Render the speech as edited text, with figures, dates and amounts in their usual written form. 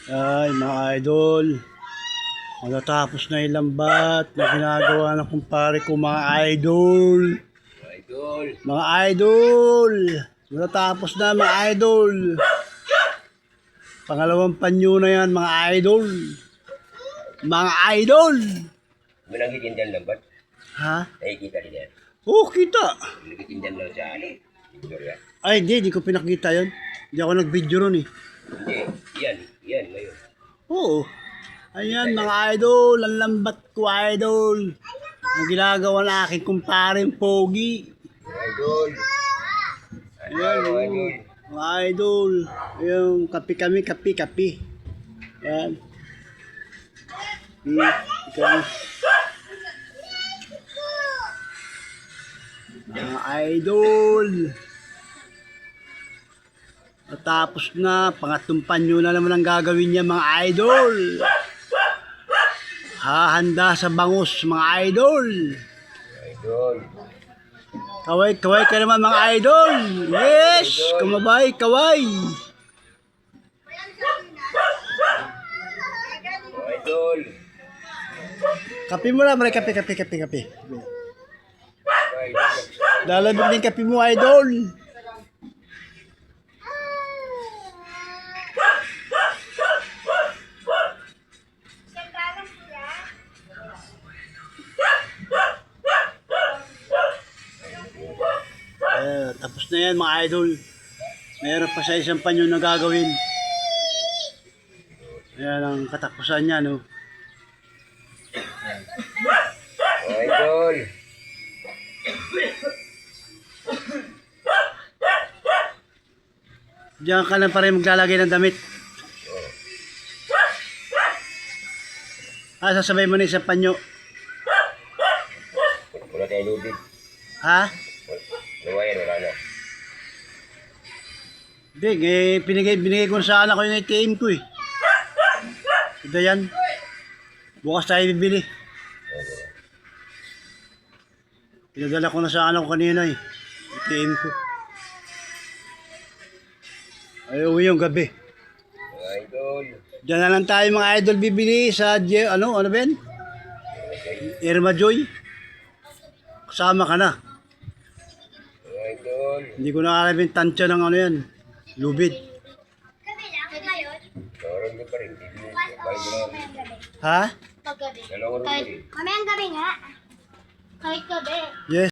Ay, mga idol. Matatapos na yung lambat na ginagawa ng kumpare ko, mga idol. Mga idol. Matatapos na, mga idol. Pangalawang panyo na yan, mga idol. Mga idol. May nagtitindan lang ba? Ha? Nakikita din yan. Oh, kita. Nagtitindan lang sa Victoria. Ay, hindi ko pinakita yun. Hindi ako nag-video ron eh. Hindi, yan, ngayon. Oo. Ayan, mga idol. Ang lambat ko, idol. Ang ginagawa na aking kumpareng pogi. Idol. Ayan, oh. Mga idol. Yung kapi kami, kapi. Ayan. Ikaw. Mga idol. Tapos na, pangatlong panyo na naman ang gagawin niya, mga idol. Hahanda sa bangus, mga idol. Idol. Kaway ka naman, mga idol. Yes, kumabay, kaway. Idol. Kape mo na, maray kape. Idol. Lalamig na yung kape mo, idol. Tapos na yan, mga idol. Meron pa sa isang panyo na gagawin. Ayan ang katapusan niya, no? Idol. Diyan ka lang pa rin maglalagay ng damit. Sasabay mo na isang panyo. Wala tayong lubid. Ha? Wala na. Hindi, binigay ko na sa anak ko yung ATM ko eh. Ito yan. Bukas tayo bibili. Pinadala ko na sa anak ko kanina eh. ATM ko. Ay, uwi yung gabi. Idol. Diyan na lang tayo mga idol bibili sa, ano ba yan? Irma Joy. Kasama ka na. Idol. Hindi ko na alam yung tansya ng ano yan. Lubid. Meron din pa rin. Ha? Paggabi. Dalawang Kahit, rin. mamayang gabi nga. Kahit gabi. Yes.